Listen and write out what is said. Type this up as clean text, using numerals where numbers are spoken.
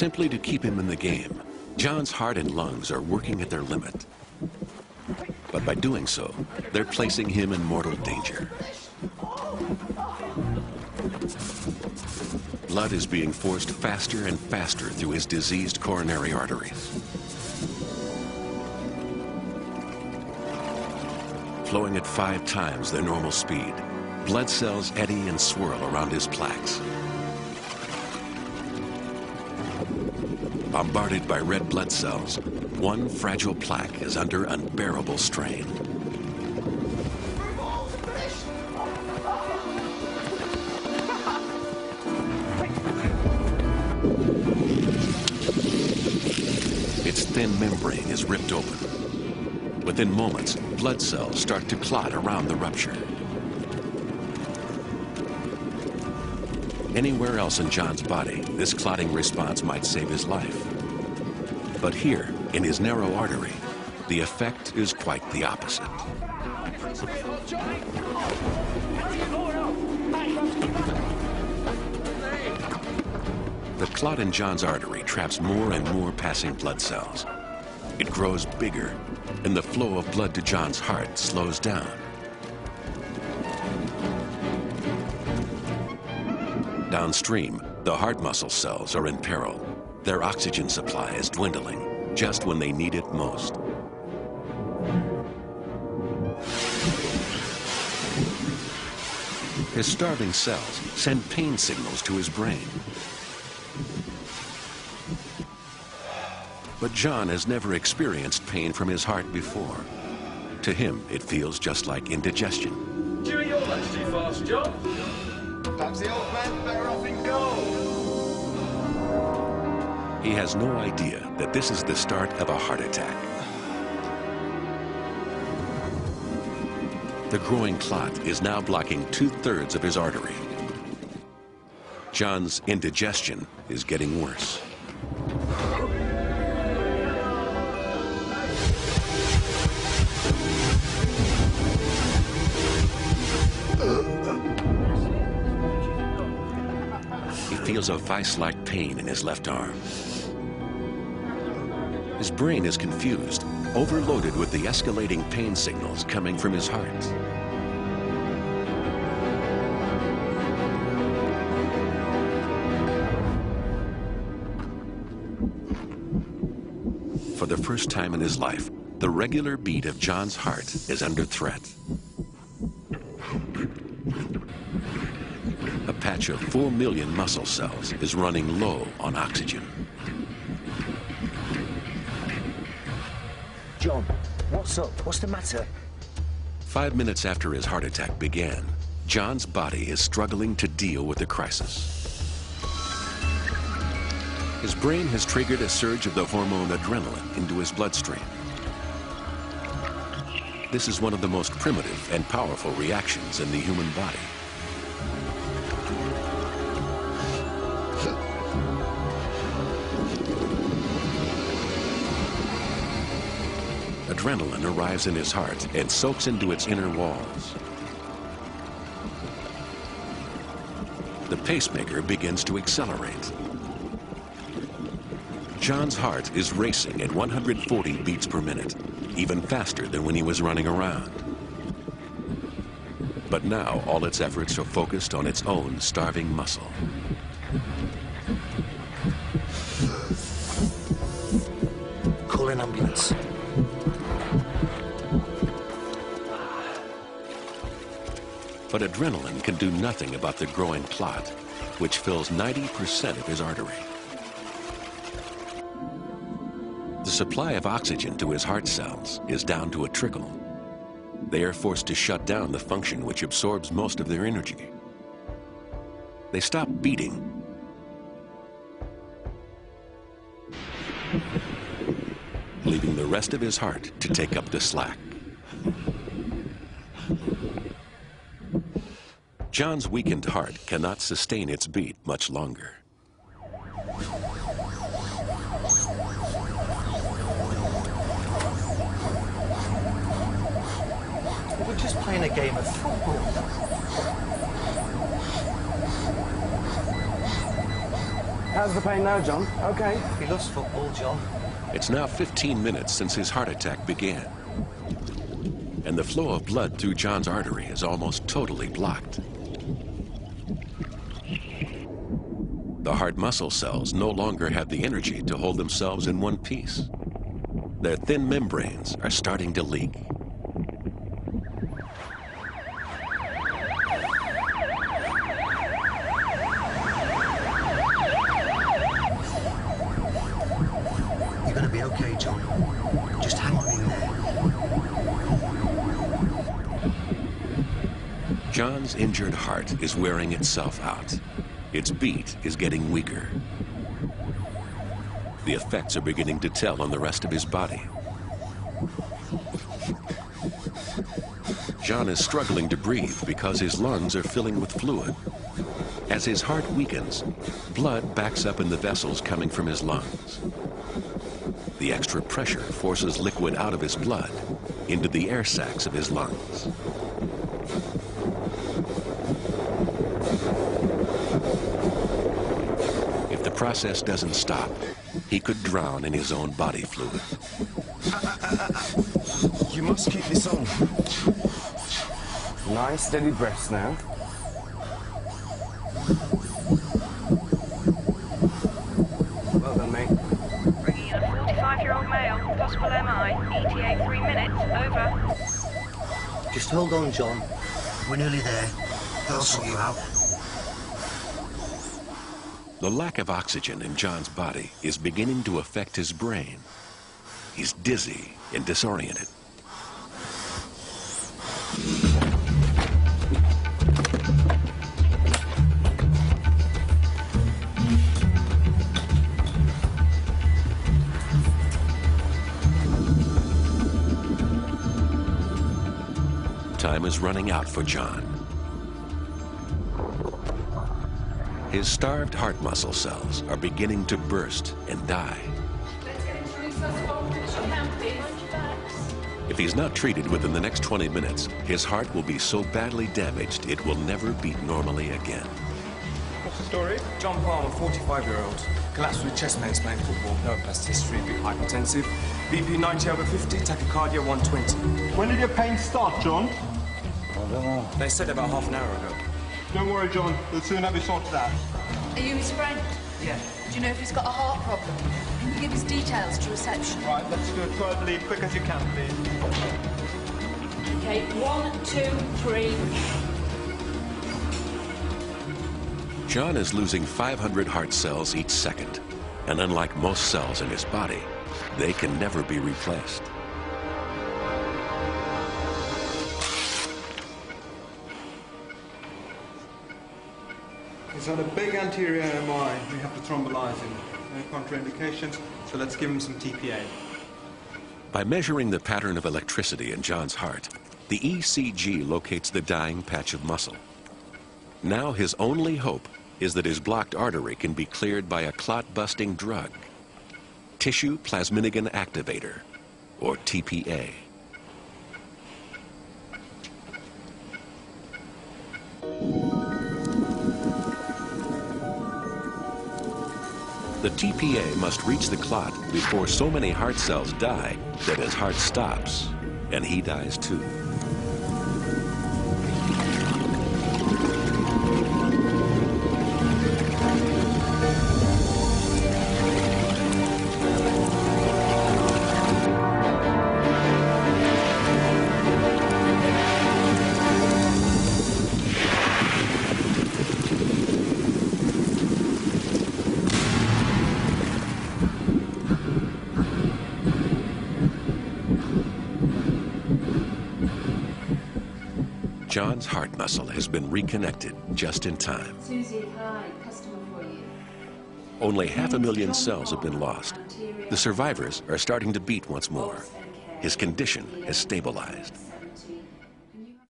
simply to keep him in the game. John's heart and lungs are working at their limit. But by doing so, they're placing him in mortal danger. Blood is being forced faster and faster through his diseased coronary arteries. Flowing at 5 times their normal speed, blood cells eddy and swirl around his plaques. Bombarded by red blood cells, one fragile plaque is under unbearable strain. Its thin membrane is ripped open. Within moments, blood cells start to clot around the rupture. Anywhere else in John's body, this clotting response might save his life. But here, in his narrow artery, the effect is quite the opposite. The clot in John's artery traps more and more passing blood cells. It grows bigger, and the flow of blood to John's heart slows down. Downstream, the heart muscle cells are in peril. Their oxygen supply is dwindling just when they need it most. His starving cells send pain signals to his brain. But John has never experienced pain from his heart before. To him, it feels just like indigestion. Do you eat your lunch too fast, John? Perhaps the old man's better off in gold. He has no idea that this is the start of a heart attack. The growing clot is now blocking 2/3 of his artery. John's indigestion is getting worse. He feels a vice-like pain in his left arm. His brain is confused, overloaded with the escalating pain signals coming from his heart. For the first time in his life, the regular beat of John's heart is under threat. A patch of 4 million muscle cells is running low on oxygen. John, what's up? What's the matter? 5 minutes after his heart attack began, John's body is struggling to deal with the crisis. His brain has triggered a surge of the hormone adrenaline into his bloodstream. This is one of the most primitive and powerful reactions in the human body. Adrenaline arrives in his heart and soaks into its inner walls. The pacemaker begins to accelerate. John's heart is racing at 140 beats per minute, even faster than when he was running around. But now all its efforts are focused on its own starving muscle. Call an ambulance. But adrenaline can do nothing about the growing clot, which fills 90% of his artery. The supply of oxygen to his heart cells is down to a trickle. They are forced to shut down the function which absorbs most of their energy. They stop beating, leaving the rest of his heart to take up the slack. John's weakened heart cannot sustain its beat much longer. We're just playing a game of football. How's the pain now, John? Okay. He loves football, John. It's now 15 minutes since his heart attack began. And the flow of blood through John's artery is almost totally blocked. The heart muscle cells no longer have the energy to hold themselves in one piece. Their thin membranes are starting to leak. You're gonna be okay, John. Just hang on in there. John's injured heart is wearing itself out. Its beat is getting weaker. The effects are beginning to tell on the rest of his body. John is struggling to breathe because his lungs are filling with fluid. As his heart weakens, blood backs up in the vessels coming from his lungs. The extra pressure forces liquid out of his blood into the air sacs of his lungs. If the process doesn't stop, he could drown in his own body fluid. You must keep this on. Nice, steady breaths now. Well done, mate. Bringing in a 45-year-old male, possible MI, ETA 3 minutes, over. Just hold on, John. We're nearly there. They'll sort you out. The lack of oxygen in John's body is beginning to affect his brain. He's dizzy and disoriented. Time is running out for John. His starved heart muscle cells are beginning to burst and die. If he's not treated within the next 20 minutes, his heart will be so badly damaged it will never beat normally again. What's the story? John Palmer, 45-year-old. Collapsed with chest pains playing football. No past history, big hypertensive. BP 90/50, tachycardia 120. When did your pain start, John? I don't know. They said about half an hour ago. Don't worry, John. We'll soon have you sorted out. Are you his friend? Yeah. Do you know if he's got a heart problem? Can you give his details to reception? Right, let's do it verbally, quick as you can, please. Okay, 1, 2, 3. John is losing 500 heart cells each second, and unlike most cells in his body, they can never be replaced. He's had a big anterior MI. We have to thrombolize him. No contraindications, so let's give him some TPA. By measuring the pattern of electricity in John's heart, the ECG locates the dying patch of muscle. Now his only hope is that his blocked artery can be cleared by a clot-busting drug, tissue plasminogen activator, or TPA. The TPA must reach the clot before so many heart cells die that his heart stops, and he dies too. John's heart muscle has been reconnected just in time. Susie, hi, customer for you. Only 500,000 cells have been lost. The survivors are starting to beat once more. His condition has stabilized.